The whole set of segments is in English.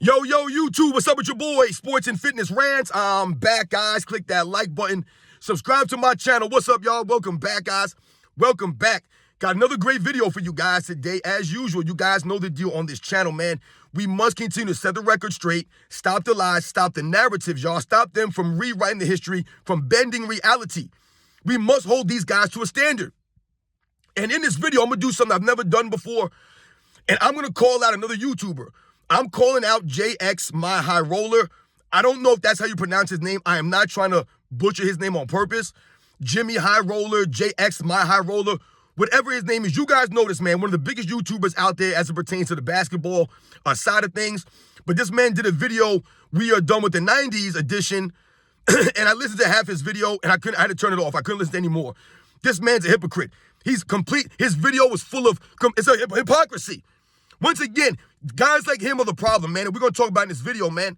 Yo, YouTube, what's up with your boy? Sports and Fitness Rants. I'm back, guys. Click that like button. Subscribe to my channel. What's up, y'all? Welcome back, guys. Welcome back. Got another great video for you guys today. As usual, you guys know the deal on this channel, man. We must continue to set the record straight, stop the lies, stop the narratives, y'all. Stop them from rewriting the history, from bending reality. We must hold these guys to a standard. And in this video, I'm going to do something I've never done before, and I'm going to call out another YouTuber. I'm calling out JX My High Roller. I don't know if that's how you pronounce his name. I am not trying to butcher his name on purpose. Jimmy High Roller, JX My High Roller, whatever his name is. You guys know this man, one of the biggest YouTubers out there as it pertains to the basketball side of things. But this man did a video, We Are Done with the 90's edition, and I listened to half his video, and I had to turn it off. I couldn't listen anymore. This man's a hypocrite. He's complete. His video was full of, it's a hypocrisy. Once again, guys like him are the problem, man, and we're going to talk about in this video, man.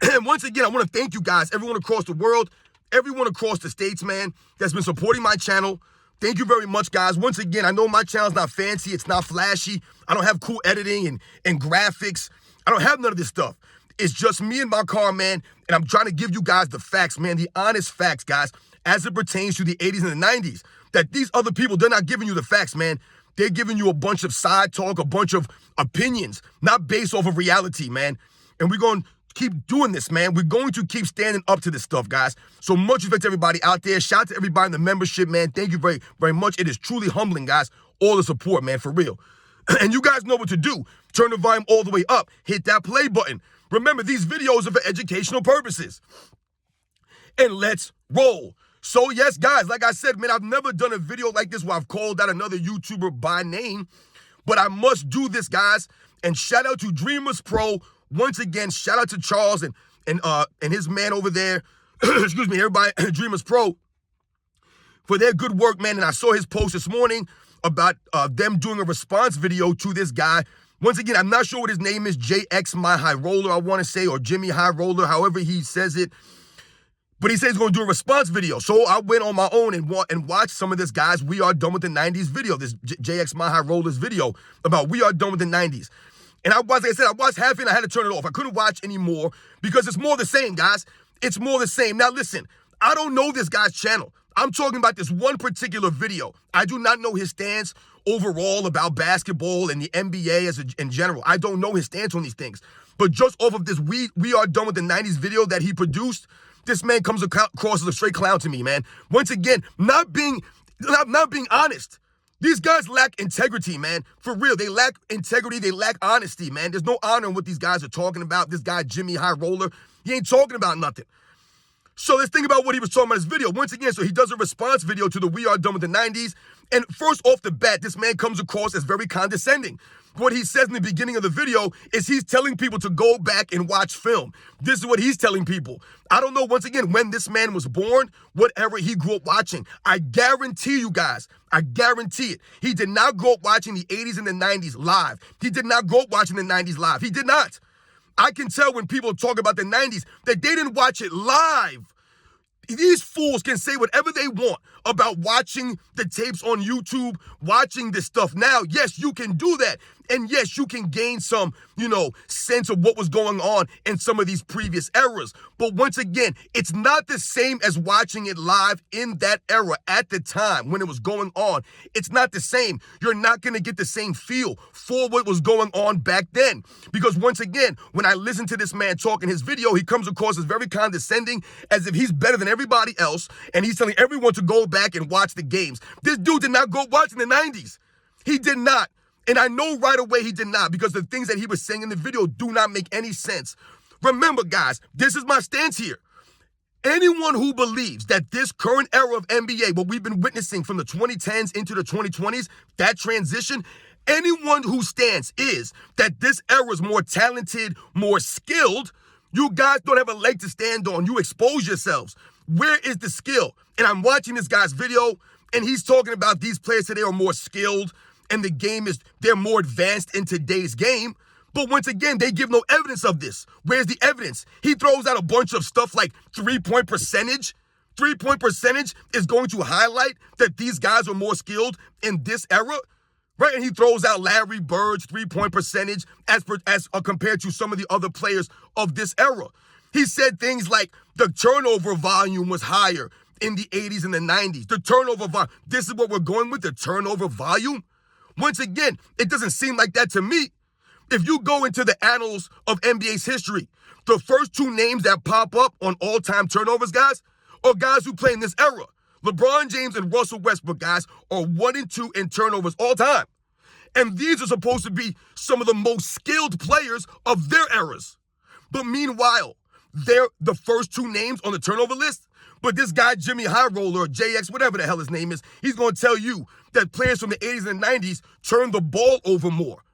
And once again, I want to thank you guys, everyone across the world, everyone across the states, man, that's been supporting my channel. Thank you very much, guys. Once again, I know my channel's not fancy. It's not flashy. I don't have cool editing and graphics. I don't have none of this stuff. It's just me and my car, man, and I'm trying to give you guys the facts, man, the honest facts, guys, as it pertains to the 80's and the 90's. That these other people, they're not giving you the facts, man. They're giving you a bunch of side talk, a bunch of opinions, not based off of reality, man. And we're going to keep doing this, man. We're going to keep standing up to this stuff, guys. So much respect to everybody out there. Shout out to everybody in the membership, man. Thank you very, very much. It is truly humbling, guys. All the support, man, for real. And you guys know what to do. Turn the volume all the way up. Hit that play button. Remember, these videos are for educational purposes. And let's roll. So yes, guys, like I said, man, I've never done a video like this where I've called out another YouTuber by name, but I must do this, guys. And shout out to Dreamers Pro. Once again, shout out to Charles and his man over there. Excuse me, everybody, Dreamers Pro, for their good work, man. And I saw his post this morning about them doing a response video to this guy. Once again, I'm not sure what his name is, JX My High Roller, I want to say, or Jimmy High Roller, however he says it. But he says he's going to do a response video. So I went on my own and watched some of this guy's We Are Done with the 90's video, this JX My High Rollers video about We Are Done with the 90's. And like I said, I watched half of it and I had to turn it off. I couldn't watch anymore because it's more the same, guys. It's more the same. Now, listen, I don't know this guy's channel. I'm talking about this one particular video. I do not know his stance overall about basketball and the NBA in general. I don't know his stance on these things. But just off of this We Are Done with the 90's video that he produced, this man comes across as a straight clown to me, man. Once again, not being honest. These guys lack integrity, man. For real, they lack integrity. They lack honesty, man. There's no honor in what these guys are talking about. This guy, Jimmy High Roller, he ain't talking about nothing. So let's think about what he was talking about in his video. Once again, so he does a response video to the We Are Done with the 90's. And first off the bat, this man comes across as very condescending. What he says in the beginning of the video is he's telling people to go back and watch film. This is what he's telling people. I don't know, once again, when this man was born, whatever he grew up watching. I guarantee you guys, I guarantee it. He did not grow up watching the 80's and the 90's live. He did not grow up watching the 90's live. He did not. I can tell when people talk about the 90's that they didn't watch it live. These fools can say whatever they want about watching the tapes on YouTube, watching this stuff now. Yes, you can do that. And yes, you can gain some, sense of what was going on in some of these previous eras. But once again, it's not the same as watching it live in that era at the time when it was going on. It's not the same. You're not going to get the same feel for what was going on back then. Because once again, when I listen to this man talk in his video, he comes across as very condescending, as if he's better than everybody else. And he's telling everyone to go back and watch the games. This dude did not go watching the 90's. He did not. And I know right away he did not, because the things that he was saying in the video do not make any sense. Remember, guys, this is my stance here. Anyone who believes that this current era of NBA, what we've been witnessing from the 2010s into the 2020s, that transition, anyone whose stance is that this era is more talented, more skilled, you guys don't have a leg to stand on. You expose yourselves. Where is the skill? And I'm watching this guy's video, and he's talking about these players today are more skilled, and the game they're more advanced in today's game. But once again, they give no evidence of this. Where's the evidence? He throws out a bunch of stuff like three-point percentage. Three-point percentage is going to highlight that these guys are more skilled in this era. right? And he throws out Larry Bird's three-point percentage as compared to some of the other players of this era. He said things like the turnover volume was higher in the 80s and the 90s. The turnover volume. This is what we're going with, the turnover volume. Once again, it doesn't seem like that to me. If you go into the annals of NBA's history, the first two names that pop up on all-time turnovers, guys, are guys who play in this era. LeBron James and Russell Westbrook, guys, are 1 and 2 in turnovers all time. And these are supposed to be some of the most skilled players of their eras. But meanwhile, they're the first two names on the turnover list. But this guy, Jimmy High Roller, or JX, whatever the hell his name is, he's going to tell you that players from the 80s and 90s turn the ball over more.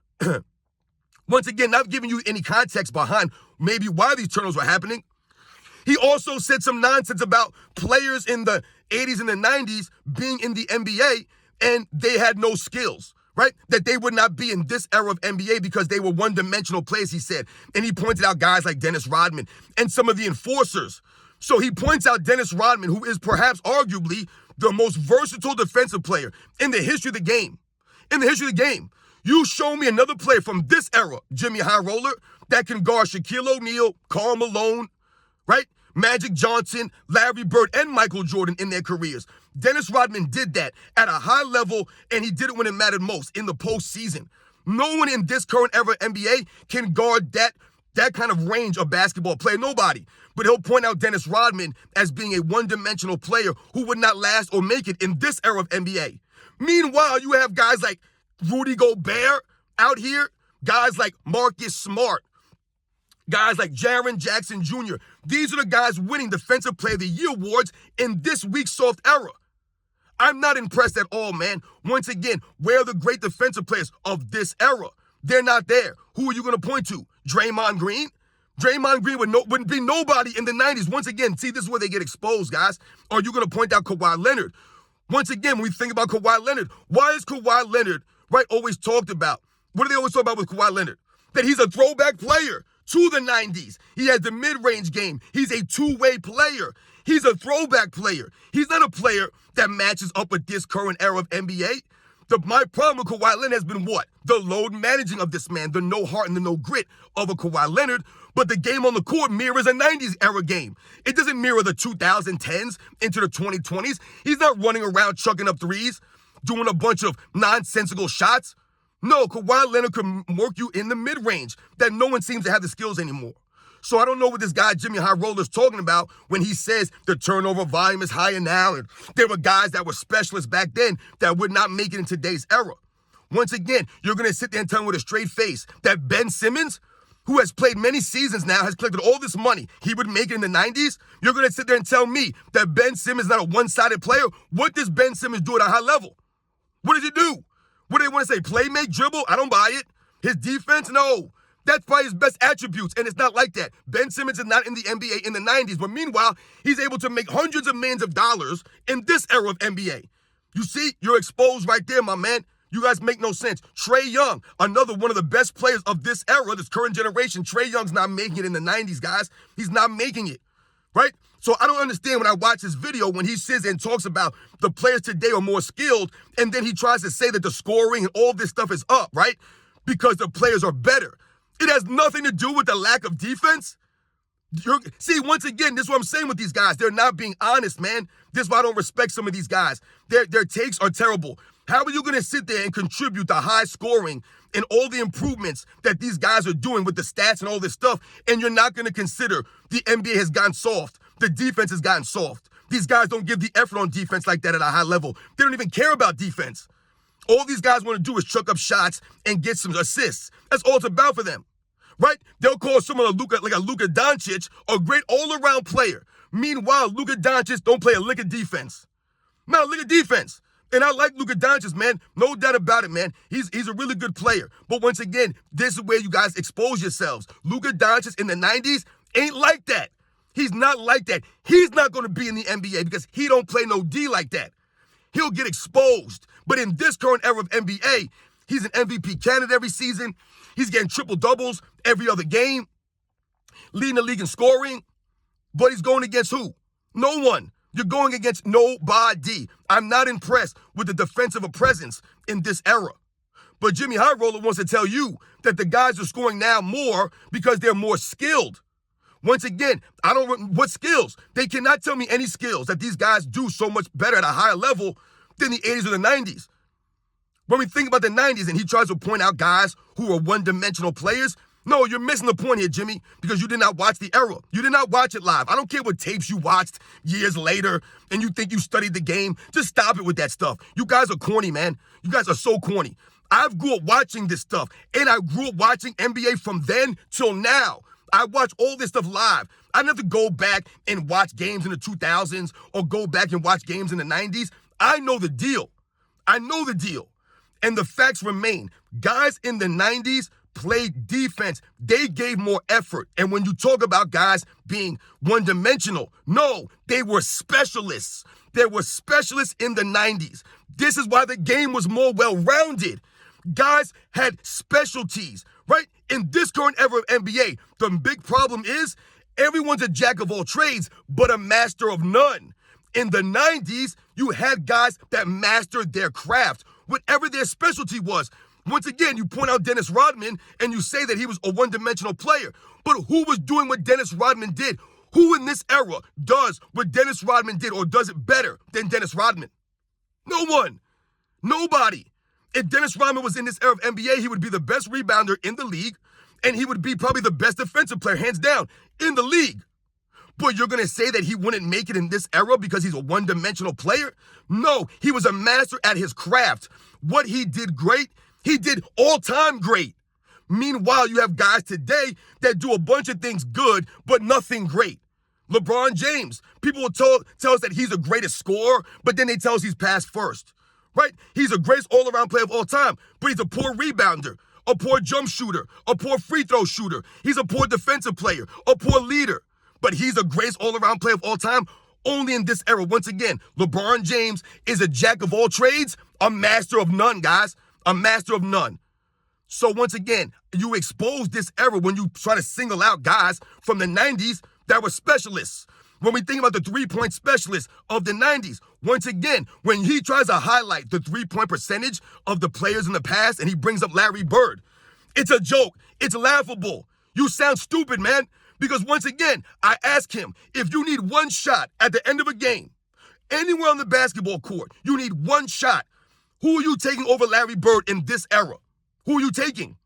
Once again, not giving you any context behind maybe why these turnovers were happening. He also said some nonsense about players in the 80s and the 90s being in the NBA and they had no skills, right? That they would not be in this era of NBA because they were one-dimensional players, he said. And he pointed out guys like Dennis Rodman and some of the enforcers. So he points out Dennis Rodman, who is perhaps arguably the most versatile defensive player in the history of the game. In the history of the game. You show me another player from this era, Jimmy High Roller, that can guard Shaquille O'Neal, Karl Malone, right? Magic Johnson, Larry Bird, and Michael Jordan in their careers. Dennis Rodman did that at a high level, and he did it when it mattered most, in the postseason. No one in this current era NBA can guard that kind of range of basketball player. Nobody. But he'll point out Dennis Rodman as being a one-dimensional player who would not last or make it in this era of NBA. Meanwhile, you have guys like Rudy Gobert out here, guys like Marcus Smart, guys like Jaren Jackson Jr. These are the guys winning Defensive Player of the Year awards in this week's soft era. I'm not impressed at all, man. Once again, where are the great defensive players of this era? They're not there. Who are you going to point to? Draymond Green? Draymond Green wouldn't be nobody in the 90s. Once again, see, this is where they get exposed, guys. Or are you going to point out Kawhi Leonard? Once again, when we think about Kawhi Leonard, why is Kawhi Leonard, right, always talked about? What do they always talk about with Kawhi Leonard? That he's a throwback player to the 90s. He has the mid-range game. He's a two-way player. He's a throwback player. He's not a player that matches up with this current era of NBA. My problem with Kawhi Leonard has been what? The load managing of this man, the no heart and the no grit of a Kawhi Leonard. But the game on the court mirrors a 90s era game. It doesn't mirror the 2010s into the 2020s. He's not running around chucking up threes, doing a bunch of nonsensical shots. No, Kawhi Leonard can work you in the mid-range that no one seems to have the skills anymore. So I don't know what this guy Jimmy High Roller is talking about when he says the turnover volume is higher now and there were guys that were specialists back then that would not make it in today's era. Once again, you're going to sit there and tell me with a straight face that Ben Simmons, who has played many seasons now, has collected all this money, he would make it in the 90s? You're going to sit there and tell me that Ben Simmons is not a one-sided player? What does Ben Simmons do at a high level? What does he do? What do they want to say? Play, make, dribble? I don't buy it. His defense? No. That's probably his best attributes, and it's not like that. Ben Simmons is not in the NBA in the 90s, but meanwhile, he's able to make hundreds of millions of dollars in this era of NBA. You see, you're exposed right there, my man. You guys make no sense. Trae Young, another one of the best players of this era, this current generation. Trae Young's not making it in the 90s, guys. He's not making it, right? So I don't understand when I watch this video when he sits and talks about the players today are more skilled, and then he tries to say that the scoring and all this stuff is up, right? Because the players are better. It has nothing to do with the lack of defense. See, once again, this is what I'm saying with these guys. They're not being honest, man. This is why I don't respect some of these guys. Their takes are terrible. How are you going to sit there and contribute to high scoring and all the improvements that these guys are doing with the stats and all this stuff, and you're not going to consider the NBA has gotten soft, the defense has gotten soft. These guys don't give the effort on defense like that at a high level. They don't even care about defense. All these guys want to do is chuck up shots and get some assists. That's all it's about for them, right? They'll call someone like a Luka Doncic a great all-around player. Meanwhile, Luka Doncic don't play a lick of defense. Not a lick of defense. And I like Luka Doncic, man. No doubt about it, man. He's a really good player. But once again, this is where you guys expose yourselves. Luka Doncic in the 90s ain't like that. He's not like that. He's not going to be in the NBA because he don't play no D like that. He'll get exposed. But in this current era of NBA, he's an MVP candidate every season. He's getting triple-doubles every other game, leading the league in scoring. But he's going against who? No one. You're going against nobody. I'm not impressed with the defensive presence in this era. But Jimmy High Roller wants to tell you that the guys are scoring now more because they're more skilled. Once again, what skills? They cannot tell me any skills that these guys do so much better at a higher level than the 80s or the 90s. When we think about the 90s and he tries to point out guys who are one-dimensional players, no, you're missing the point here, Jimmy, because you did not watch the era. You did not watch it live. I don't care what tapes you watched years later and you think you studied the game. Just stop it with that stuff. You guys are corny, man. You guys are so corny. I've grew up watching this stuff, and I grew up watching NBA from then till now. I watch all this stuff live. I didn't have to go back and watch games in the 2000s or go back and watch games in the 90s. I know the deal. I know the deal. And the facts remain. Guys in the 90s played defense. They gave more effort. And when you talk about guys being one-dimensional, no, they were specialists. They were specialists in the 90s. This is why the game was more well-rounded. Guys had specialties, right? In this current era of NBA, the big problem is everyone's a jack of all trades, but a master of none. In the 90s, you had guys that mastered their craft, whatever their specialty was. Once again, you point out Dennis Rodman and you say that he was a one-dimensional player. But who was doing what Dennis Rodman did? Who in this era does what Dennis Rodman did or does it better than Dennis Rodman? No one. Nobody. If Dennis Rodman was in this era of NBA, he would be the best rebounder in the league, and he would be probably the best defensive player, hands down, in the league. But you're going to say that he wouldn't make it in this era because he's a one-dimensional player? No, he was a master at his craft. What he did great, he did all-time great. Meanwhile, you have guys today that do a bunch of things good, but nothing great. LeBron James, people will tell us that he's the greatest scorer, but then they tell us he's passed first. Right? He's a greatest all-around player of all time, but he's a poor rebounder, a poor jump shooter, a poor free throw shooter. He's a poor defensive player, a poor leader. But he's the greatest all-around player of all time only in this era. Once again, LeBron James is a jack of all trades, a master of none, guys. A master of none. So once again, you expose this era when you try to single out guys from the 90s that were specialists. When we think about the three-point specialists of the 90s, once again, when he tries to highlight the three-point percentage of the players in the past and he brings up Larry Bird, it's a joke. It's laughable. You sound stupid, man. Because once again, I ask him, if you need one shot at the end of a game, anywhere on the basketball court, you need one shot. Who are you taking over Larry Bird in this era? Who are you taking?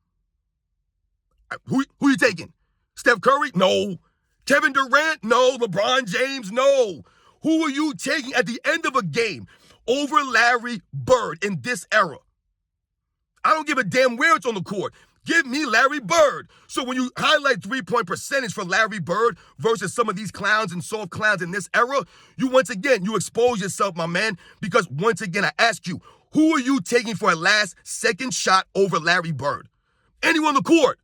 Who are you taking? Steph Curry? No. Kevin Durant? No. LeBron James? No. Who are you taking at the end of a game over Larry Bird in this era? I don't give a damn where it's on the court. Give me Larry Bird. So when you highlight three-point percentage for Larry Bird versus some of these clowns and soft clowns in this era, you expose yourself, my man, because once again, I ask you, who are you taking for a last-second shot over Larry Bird? Anyone on the court.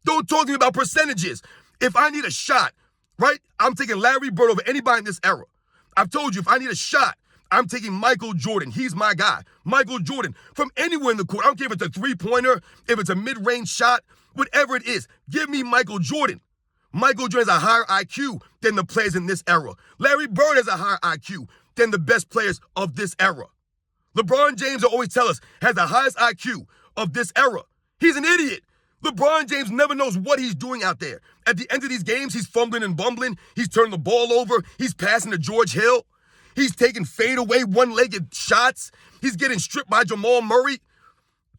Don't talk to me about percentages. If I need a shot, right, I'm taking Larry Bird over anybody in this era. I've told you, if I need a shot, I'm taking Michael Jordan. He's my guy. Michael Jordan from anywhere in the court. I don't care if it's a three-pointer, if it's a mid-range shot, whatever it is. Give me Michael Jordan. Michael Jordan has a higher IQ than the players in this era. Larry Bird has a higher IQ than the best players of this era. LeBron James, I always tell us, has the highest IQ of this era. He's an idiot. LeBron James never knows what he's doing out there. At the end of these games, he's fumbling and bumbling. He's turning the ball over. He's passing to George Hill. He's taking fadeaway one-legged shots. He's getting stripped by Jamal Murray.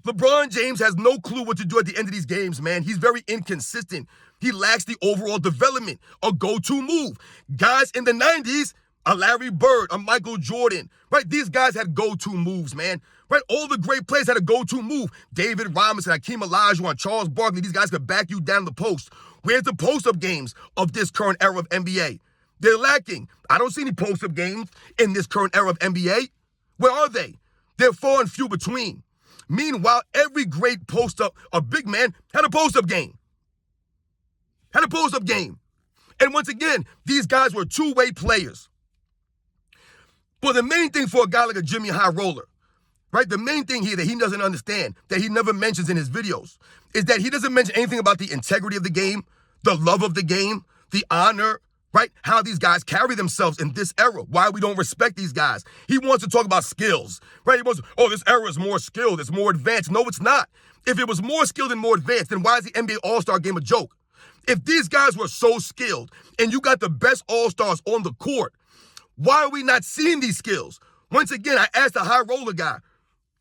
LeBron James has no clue what to do at the end of these games, man. He's very inconsistent. He lacks the overall development, a go-to move. Guys in the 90s, a Larry Bird, a Michael Jordan, right? These guys had go-to moves, man. Right? All the great players had a go-to move. David Robinson, Hakeem Olajuwon, Charles Barkley, these guys could back you down the post. Where's the post-up games of this current era of NBA? They're lacking. I don't see any post-up games in this current era of NBA. Where are they? They're far and few between. Meanwhile, every great post-up, a big man, had a post-up game. Had a post-up game. And once again, these guys were two-way players. But the main thing for a guy like a Jimmy High Roller, right? The main thing here that he doesn't understand, that he never mentions in his videos, is that he doesn't mention anything about the integrity of the game, the love of the game, the honor, right? How these guys carry themselves in this era, why we don't respect these guys. He wants to talk about skills, right? He wants, oh, this era is more skilled, it's more advanced. No, it's not. If it was more skilled and more advanced, then why is the NBA All-Star game a joke? If these guys were so skilled and you got the best All-Stars on the court, why are we not seeing these skills? Once again, I asked the high roller guy,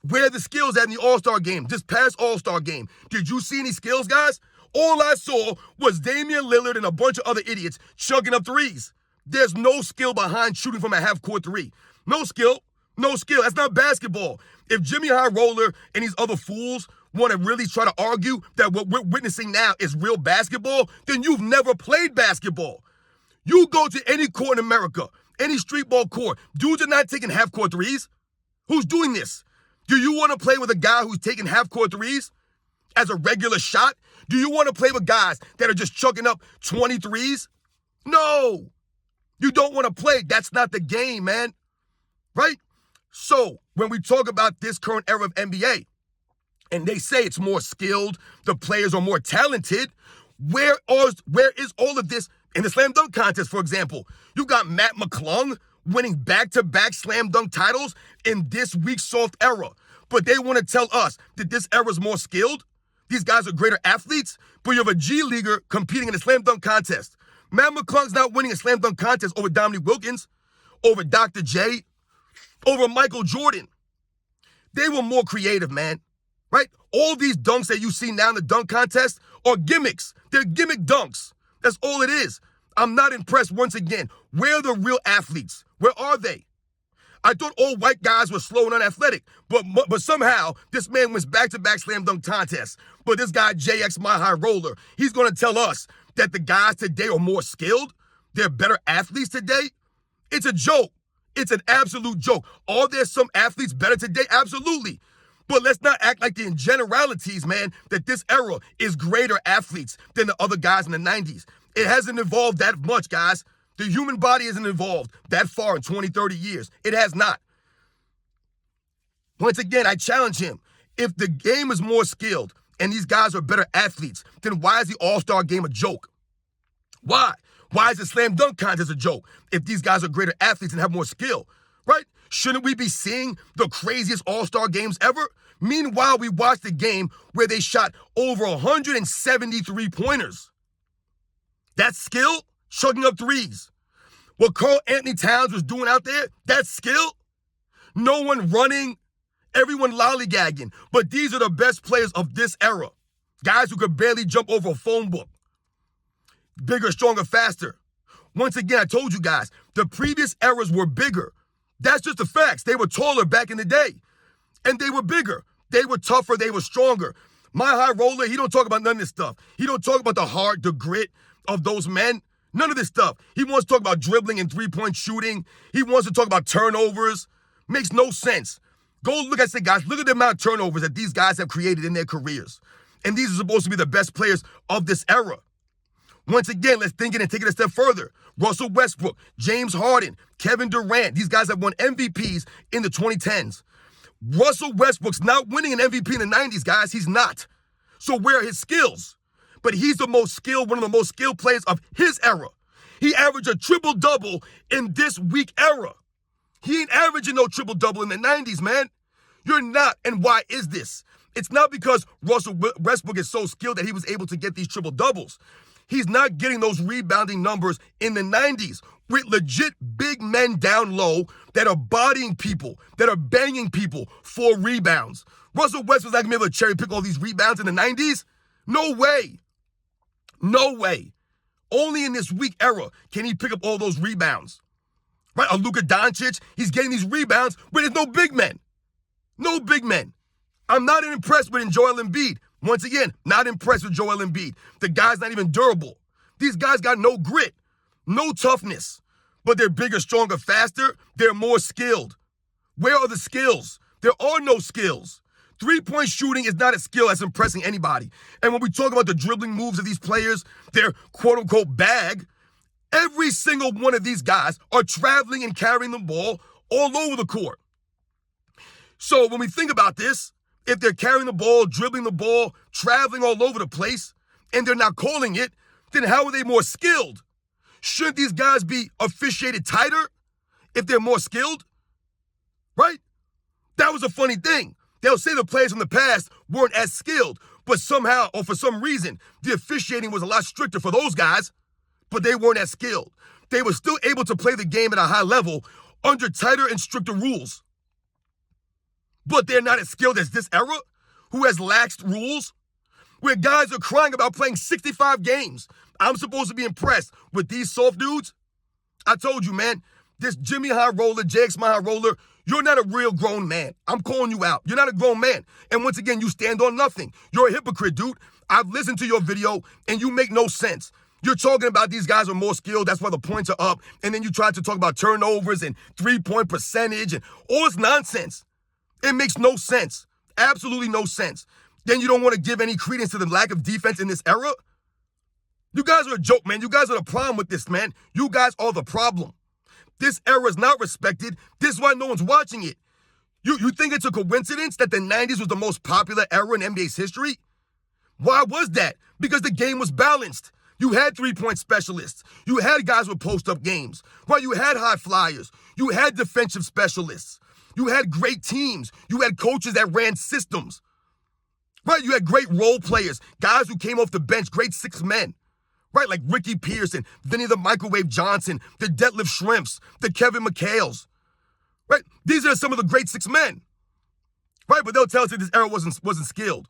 where are the skills at in the All-Star game, this past All-Star game? Did you see any skills, guys? All I saw was Damian Lillard and a bunch of other idiots chugging up threes. There's no skill behind shooting from a half-court three. No skill. No skill. That's not basketball. If Jimmy High Roller and these other fools want to really try to argue that what we're witnessing now is real basketball, then you've never played basketball. You go to any court in America, any street ball court, dudes are not taking half-court threes. Who's doing this? Do you want to play with a guy who's taking half-court threes as a regular shot? Do you want to play with guys that are just chucking up 23s? No. You don't want to play. That's not the game, man. Right? So, when we talk about this current era of NBA, and they say it's more skilled, the players are more talented, where is all of this in the slam dunk contest, for example? You got Matt McClung winning back-to-back slam dunk titles in this week's soft era. But they want to tell us that this era is more skilled? These guys are greater athletes, but you have a G leaguer competing in a slam dunk contest. Matt McClung's not winning a slam dunk contest over Dominique Wilkins, over Dr. J, over Michael Jordan. They were more creative, man, right? All these dunks that you see now in the dunk contest are gimmicks. They're gimmick dunks. That's all it is. I'm not impressed once again. Where are the real athletes? Where are they? I thought all white guys were slow and unathletic, but somehow this man wins back-to-back slam dunk contests. But this guy, JX My High Roller, he's going to tell us that the guys today are more skilled? They're better athletes today? It's a joke. It's an absolute joke. Are there some athletes better today? Absolutely. But let's not act like in generalities, man, that this era is greater athletes than the other guys in the 90s. It hasn't evolved that much, guys. The human body hasn't evolved that far in 20, 30 years. It has not. Once again, I challenge him. If the game is more skilled and these guys are better athletes, then why is the All-Star game a joke? Why? Why is the slam dunk contest a joke if these guys are greater athletes and have more skill, right? Shouldn't we be seeing the craziest All-Star games ever? Meanwhile, we watched a game where they shot over 173 pointers. That's skill? Chugging up threes. What Karl Anthony Towns was doing out there, that's skill? No one running, everyone lollygagging. But these are the best players of this era. Guys who could barely jump over a phone book. Bigger, stronger, faster. Once again, I told you guys, the previous eras were bigger. That's just the facts. They were taller back in the day. And they were bigger. They were tougher. They were stronger. My High Roller, he don't talk about none of this stuff. He don't talk about the heart, the grit of those men. None of this stuff. He wants to talk about dribbling and three-point shooting. He wants to talk about turnovers. Makes no sense. Go look at, guys, look at the amount of turnovers that these guys have created in their careers. And these are supposed to be the best players of this era. Once again, let's think it and take it a step further. Russell Westbrook, James Harden, Kevin Durant. These guys have won MVPs in the 2010s. Russell Westbrook's not winning an MVP in the 90s, guys. He's not. So where are his skills? But he's the most skilled, one of the most skilled players of his era. He averaged a triple-double in this weak era. He ain't averaging no triple-double in the 90s, man. You're not. And why is this? It's not because Russell Westbrook is so skilled that he was able to get these triple-doubles. He's not getting those rebounding numbers in the 90s with legit big men down low that are bodying people, that are banging people for rebounds. Russell Westbrook's not going to be able to cherry pick all these rebounds in the 90s? No way. No way. Only in this weak era can he pick up all those rebounds. Right? A Luka Doncic, he's getting these rebounds, but there's no big men. No big men. I'm not impressed with Joel Embiid. Once again, not impressed with Joel Embiid. The guy's not even durable. These guys got no grit, no toughness, but they're bigger, stronger, faster. They're more skilled. Where are the skills? There are no skills. Three-point shooting is not a skill that's impressing anybody. And when we talk about the dribbling moves of these players, their quote-unquote bag, every single one of these guys are traveling and carrying the ball all over the court. So when we think about this, if they're carrying the ball, dribbling the ball, traveling all over the place, and they're not calling it, then how are they more skilled? Shouldn't these guys be officiated tighter if they're more skilled? Right? That was a funny thing. They'll say the players from the past weren't as skilled, but somehow or for some reason, the officiating was a lot stricter for those guys, but they weren't as skilled. They were still able to play the game at a high level under tighter and stricter rules. But they're not as skilled as this era, who has laxed rules, where guys are crying about playing 65 games. I'm supposed to be impressed with these soft dudes? I told you, man, this Jimmy High Roller, JX My High Roller, you're not a real grown man. I'm calling you out. You're not a grown man. And once again, you stand on nothing. You're a hypocrite, dude. I've listened to your video, and you make no sense. You're talking about these guys are more skilled, that's why the points are up, and then you try to talk about turnovers and three-point percentage and all this nonsense. It makes no sense. Absolutely no sense. Then you don't want to give any credence to the lack of defense in this era? You guys are a joke, man. You guys are the problem with this, man. You guys are the problem. This era is not respected. This is why no one's watching it. You think it's a coincidence that the 90s was the most popular era in NBA's history? Why was that? Because the game was balanced. You had three-point specialists. You had guys with post-up games. Right? You had high flyers. You had defensive specialists. You had great teams. You had coaches that ran systems. Right? You had great role players, guys who came off the bench, great six men. Right? Like Ricky Pearson, Vinny the Microwave Johnson, the Detlef Shrimps, the Kevin McHale's. Right? These are some of the great six men. Right? But they'll tell us that this era wasn't skilled.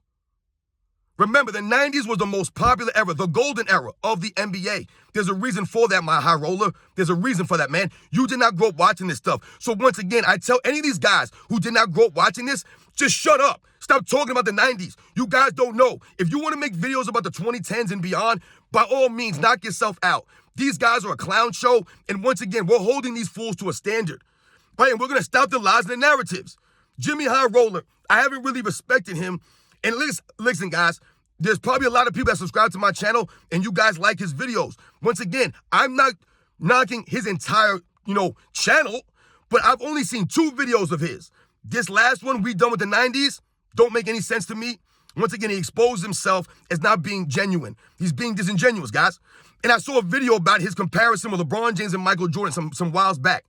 Remember, the 90s was the most popular era, the golden era of the NBA. There's a reason for that, my high roller. There's a reason for that, man. You did not grow up watching this stuff. So once again, I tell any of these guys who did not grow up watching this, just shut up. Stop talking about the 90s. You guys don't know. If you want to make videos about the 2010s and beyond, by all means, knock yourself out. These guys are a clown show, and once again, we're holding these fools to a standard. Right? And we're going to stop the lies and the narratives. Jimmy High Roller, I haven't really respected him. And listen, guys, there's probably a lot of people that subscribe to my channel, and you guys like his videos. Once again, I'm not knocking his entire, channel, but I've only seen 2 videos of his. This last one we done with the 90s don't make any sense to me. Once again, he exposed himself as not being genuine. He's being disingenuous, guys. And I saw a video about his comparison with LeBron James and Michael Jordan some whiles back.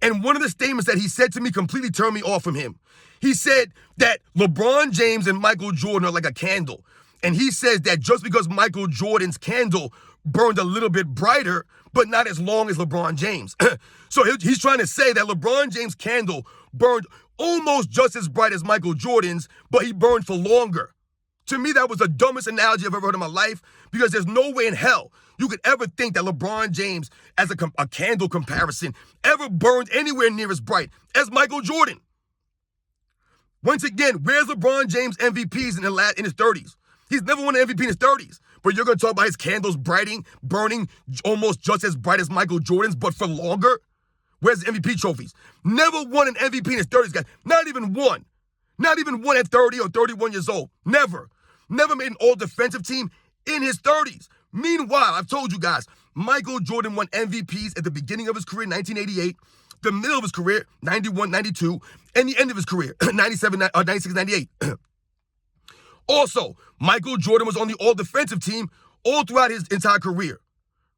And one of the statements that he said to me completely turned me off from him. He said that LeBron James and Michael Jordan are like a candle. And he says that just because Michael Jordan's candle burned a little bit brighter, but not as long as LeBron James. So he's trying to say that LeBron James' candle burned almost just as bright as Michael Jordan's, but he burned for longer. To me, that was the dumbest analogy I've ever heard in my life, because there's no way in hell you could ever think that LeBron James, as a candle comparison, ever burned anywhere near as bright as Michael Jordan. Once again, where's LeBron James MVPs in his 30s? He's never won an MVP in his 30s. But you're going to talk about his candles burning almost just as bright as Michael Jordan's, but for longer? Where's the MVP trophies? Never won an MVP in his 30s, guys. Not even one. Not even one at 30 or 31 years old. Never. Never made an all-defensive team in his 30s. Meanwhile, I've told you guys, Michael Jordan won MVPs at the beginning of his career, 1988, the middle of his career, 91, 92, and the end of his career, 97, 96, 98. Also, Michael Jordan was on the all-defensive team all throughout his entire career,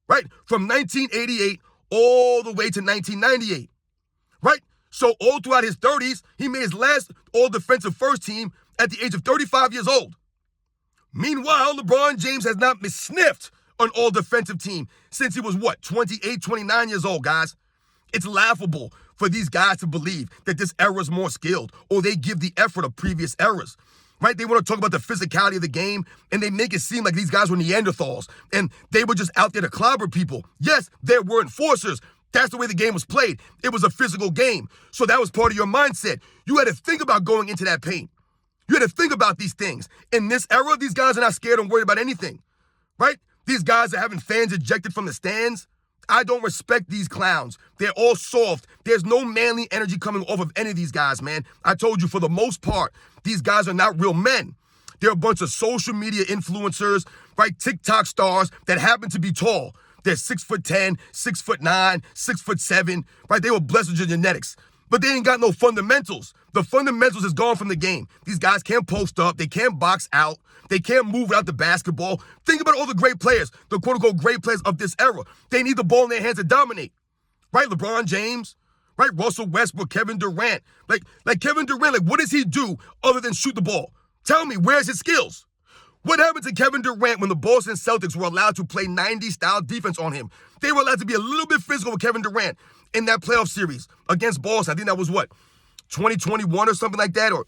right? From 1988 all the way to 1998, right? So all throughout his 30s, he made his last all-defensive first team at the age of 35 years old. Meanwhile, LeBron James has not been sniffed an all-defensive team since he was, 28, 29 years old, guys. It's laughable for these guys to believe that this era is more skilled, or they give the effort of previous eras, right? They want to talk about the physicality of the game, and they make it seem like these guys were Neanderthals, and they were just out there to clobber people. Yes, they were enforcers. That's the way the game was played. It was a physical game. So that was part of your mindset. You had to think about going into that paint. You had to think about these things. In this era, these guys are not scared and worried about anything, right? These guys are having fans ejected from the stands. I don't respect these clowns. They're all soft. There's no manly energy coming off of any of these guys, man. I told you, for the most part, these guys are not real men. They're a bunch of social media influencers, right? TikTok stars that happen to be tall. They're 6'10", 6'9", 6'7", right? They were blessed with genetics. but they ain't got no fundamentals. The fundamentals is gone from the game. These guys can't post up. They can't box out. They can't move without the basketball. Think about all the great players, the quote-unquote great players of this era. They need the ball in their hands to dominate, right? LeBron James, right? Russell Westbrook, Kevin Durant. Like Kevin Durant, like what does he do other than shoot the ball? Tell me, where's his skills? What happened to Kevin Durant when the Boston Celtics were allowed to play 90s-style defense on him? They were allowed to be a little bit physical with Kevin Durant in that playoff series against Boston. I think that was what, 2021 or something like that, or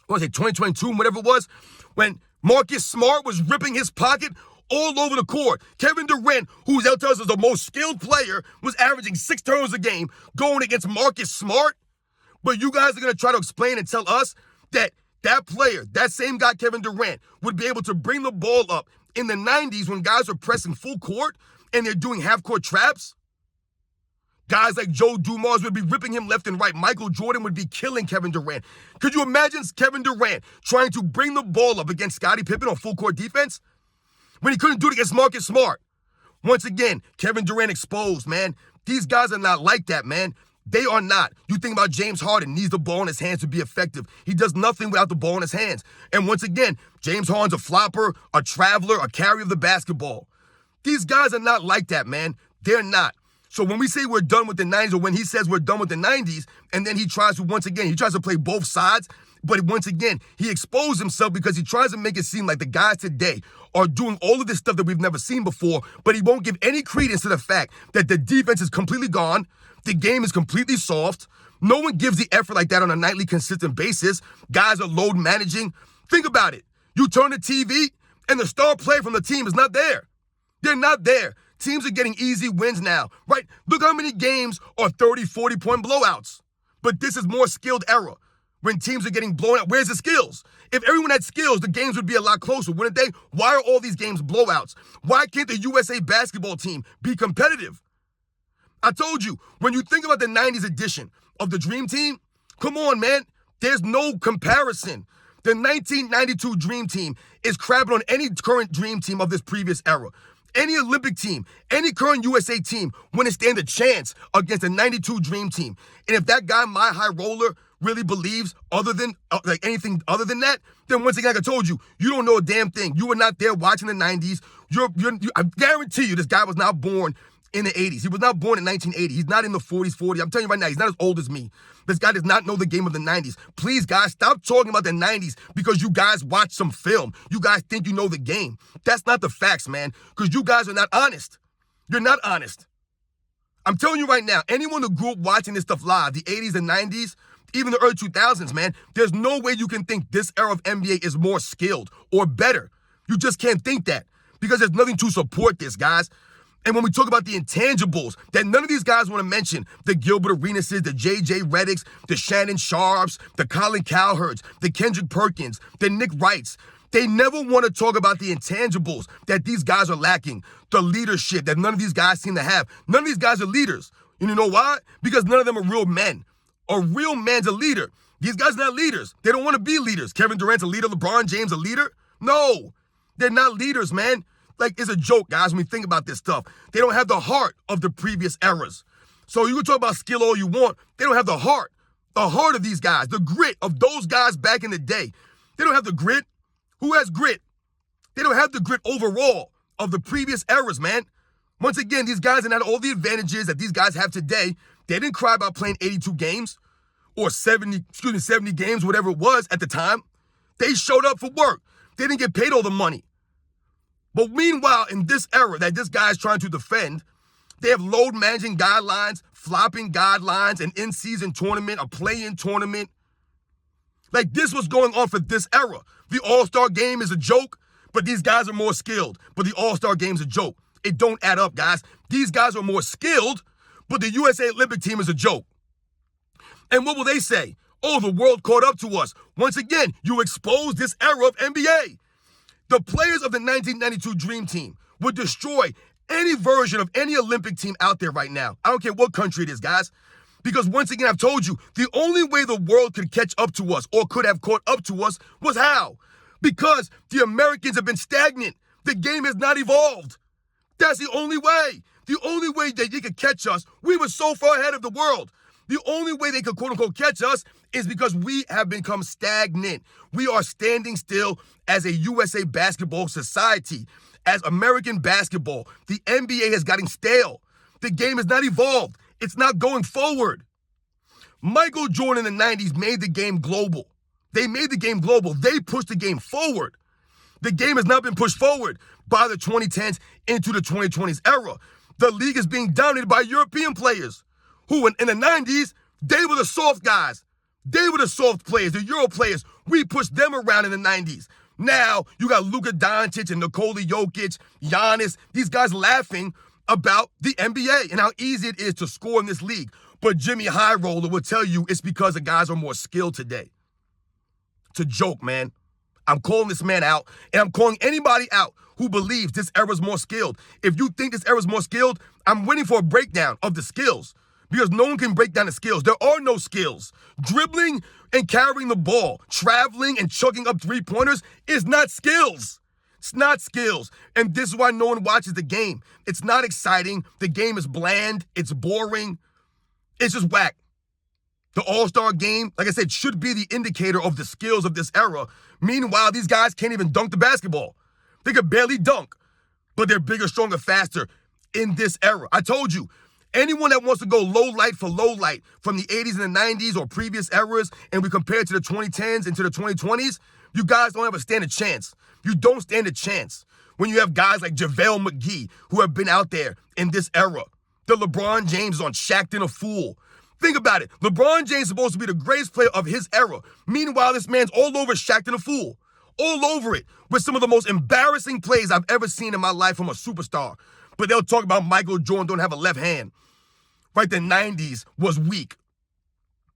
what was it, 2022, whatever it was, when Marcus Smart was ripping his pocket all over the court. Kevin Durant, who they'll tell us is the most skilled player, was averaging 6 turnovers a game going against Marcus Smart. But you guys are going to try to explain and tell us that that player, that same guy, Kevin Durant, would be able to bring the ball up in the 90s when guys are pressing full court and they're doing half-court traps? Guys like Joe Dumars would be ripping him left and right. Michael Jordan would be killing Kevin Durant. Could you imagine Kevin Durant trying to bring the ball up against Scottie Pippen on full-court defense when he couldn't do it against Marcus Smart? Once again, Kevin Durant exposed, man. These guys are not like that, man. They are not. You think about James Harden, needs the ball in his hands to be effective. He does nothing without the ball in his hands. And once again, James Harden's a flopper, a traveler, a carrier of the basketball. These guys are not like that, man. They're not. So when we say we're done with the 90s, or when he says we're done with the 90s, and then he tries to play both sides, but once again, he exposed himself because he tries to make it seem like the guys today are doing all of this stuff that we've never seen before, but he won't give any credence to the fact that the defense is completely gone, the game is completely soft, no one gives the effort like that on a nightly consistent basis, guys are load managing. Think about it. You turn the TV, and the star player from the team is not there. They're not there. Teams are getting easy wins now, right? Look how many games are 30, 40-point blowouts. But this is more skilled era when teams are getting blown out. Where's the skills? If everyone had skills, the games would be a lot closer, wouldn't they? Why are all these games blowouts? Why can't the USA basketball team be competitive? I told you, when you think about the 90s edition of the Dream Team, come on, man. There's no comparison. The 1992 Dream Team is crabbing on any current Dream Team of this previous era. Any Olympic team, any current USA team wouldn't stand a chance against the 92 Dream Team. And if that guy, my high roller, really believes anything other than that, then once again, like I told you, you don't know a damn thing. You were not there watching the 90s. I guarantee you this guy was not born in the 80s. He was not born in 1980. He's not in the 40s, 40s. I'm telling you right now, he's not as old as me. This guy does not know the game of the 90s. Please, guys, stop talking about the 90s because you guys watch some film. You guys think you know the game. That's not the facts, man, because you guys are not honest. You're not honest. I'm telling you right now, anyone who grew up watching this stuff live, the 80s and 90s, even the early 2000s, man, there's no way you can think this era of NBA is more skilled or better. You just can't think that because there's nothing to support this, guys. And when we talk about the intangibles that none of these guys want to mention, the Gilbert Arenases, the J.J. Reddicks, the Shannon Sharps, the Colin Cowherds, the Kendrick Perkins, the Nick Wrights, they never want to talk about the intangibles that these guys are lacking, the leadership that none of these guys seem to have. None of these guys are leaders. And you know why? Because none of them are real men. A real man's a leader. These guys are not leaders. They don't want to be leaders. Kevin Durant's a leader. LeBron James a leader? No, they're not leaders, man. Like, it's a joke, guys, when we think about this stuff. They don't have the heart of the previous eras. So you can talk about skill all you want. They don't have the heart of these guys, the grit of those guys back in the day. They don't have the grit. Who has grit? They don't have the grit overall of the previous eras, man. Once again, these guys are not all the advantages that these guys have today. They didn't cry about playing 82 games or 70 games, whatever it was at the time. They showed up for work. They didn't get paid all the money. But meanwhile, in this era that this guy is trying to defend, they have load managing guidelines, flopping guidelines, an in-season tournament, a play-in tournament. Like, this was going on for this era. The All-Star game is a joke, but these guys are more skilled. But the All-Star game is a joke. It don't add up, guys. These guys are more skilled, but the USA Olympic team is a joke. And what will they say? Oh, the world caught up to us. Once again, you expose this era of NBA. The players of the 1992 Dream Team would destroy any version of any Olympic team out there right now. I don't care what country it is, guys. Because once again, I've told you, the only way the world could catch up to us or could have caught up to us was how? Because the Americans have been stagnant. The game has not evolved. That's the only way. The only way that you could catch us, we were so far ahead of the world. The only way they could quote-unquote catch us is because we have become stagnant. We are standing still as a USA basketball society. As American basketball, the NBA has gotten stale. The game has not evolved. It's not going forward. Michael Jordan in the 90s made the game global. They made the game global. They pushed the game forward. The game has not been pushed forward by the 2010s into the 2020s era. The league is being dominated by European players who in the 90s, they were the soft guys. They were the soft players, the Euro players. We pushed them around in the 90s. Now, you got Luka Doncic and Nikola Jokic, Giannis, these guys laughing about the NBA and how easy it is to score in this league. But Jimmy High Roller will tell you it's because the guys are more skilled today. It's a joke, man. I'm calling this man out, and I'm calling anybody out who believes this era is more skilled. If you think this era is more skilled, I'm waiting for a breakdown of the skills because no one can break down the skills. There are no skills. Dribbling and carrying the ball, traveling and chucking up three-pointers is not skills. It's not skills. And this is why no one watches the game. It's not exciting. The game is bland. It's boring. It's just whack. The All-Star game, like I said, should be the indicator of the skills of this era. Meanwhile, these guys can't even dunk the basketball. They could barely dunk, but they're bigger, stronger, faster in this era. I told you, anyone that wants to go low light for low light from the 80s and the 90s or previous eras, and we compare it to the 2010s and to the 2020s, you guys don't stand a chance. You don't stand a chance when you have guys like JaVale McGee who have been out there in this era. The LeBron James on Shaqtin' a Fool. Think about it. LeBron James is supposed to be the greatest player of his era. Meanwhile, this man's all over Shaqtin' a Fool. All over it with some of the most embarrassing plays I've ever seen in my life from a superstar. But they'll talk about Michael Jordan don't have a left hand. Right, the 90s was weak.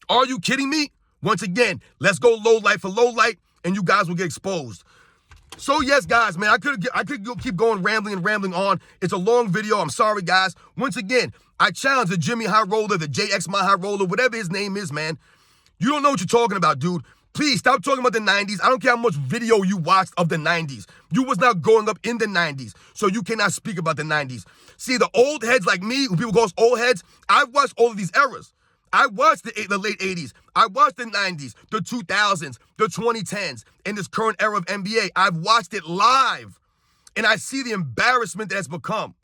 Are you kidding me? Once again, let's go low light for low light, and you guys will get exposed. So yes, guys, man, I could keep going rambling on. It's a long video. I'm sorry, guys. Once again, I challenge the Jimmy High Roller, the JX My High Roller, whatever his name is, man. You don't know what you're talking about, dude. Please stop talking about the 90s. I don't care how much video you watched of the 90s. You was not growing up in the 90s, so you cannot speak about the 90s. See, the old heads like me, who people call us old heads, I've watched all of these eras. I watched the late 80s. I watched the 90s, the 2000s, the 2010s, and this current era of NBA. I've watched it live, and I see the embarrassment that has become.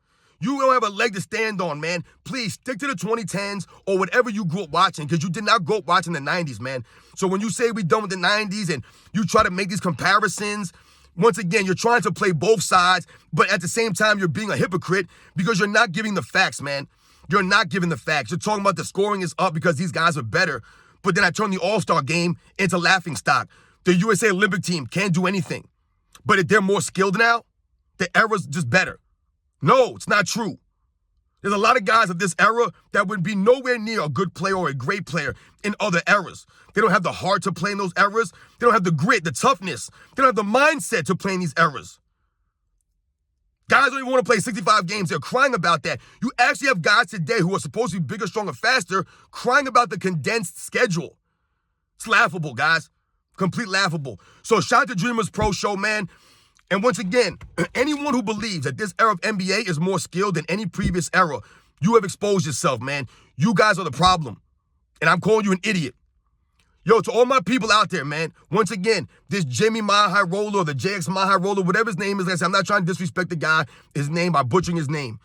You don't have a leg to stand on, man. Please stick to the 2010s or whatever you grew up watching, because you did not grow up watching the 90s, man. So when you say we done with the 90s and you try to make these comparisons, once again, you're trying to play both sides, but at the same time, you're being a hypocrite because you're not giving the facts, man. You're not giving the facts. You're talking about the scoring is up because these guys are better, but then I turn the All-Star game into laughingstock. The USA Olympic team can't do anything, but if they're more skilled now, the era's just better. No, it's not true. There's a lot of guys of this era that would be nowhere near a good player or a great player in other eras. They don't have the heart to play in those eras. They don't have the grit, the toughness. They don't have the mindset to play in these eras. Guys don't even want to play 65 games. They're crying about that. You actually have guys today who are supposed to be bigger, stronger, faster, crying about the condensed schedule. It's laughable, guys. Complete laughable. So shout out to Dreamers Pro Show, man. And once again, anyone who believes that this era of NBA is more skilled than any previous era, you have exposed yourself, man. You guys are the problem. And I'm calling you an idiot. Yo, to all my people out there, man, once again, this Jimmy My High Roller or the JX My High Roller, whatever his name is, like I said, I'm not trying to disrespect the guy, his name, by butchering his name.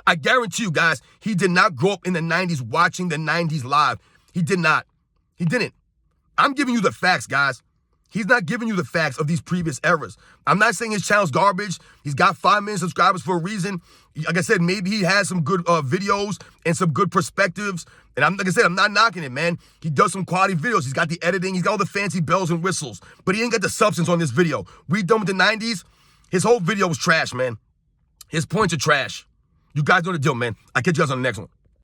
I guarantee you guys, he did not grow up in the 90s watching the 90s live. He did not. He didn't. I'm giving you the facts, guys. He's not giving you the facts of these previous eras. I'm not saying his channel's garbage. He's got 5 million subscribers for a reason. Like I said, maybe he has some good videos and some good perspectives. And like I said, I'm not knocking it, man. He does some quality videos. He's got the editing. He's got all the fancy bells and whistles. But he ain't got the substance on this video. We done with the 90s. His whole video was trash, man. His points are trash. You guys know the deal, man. I'll catch you guys on the next one.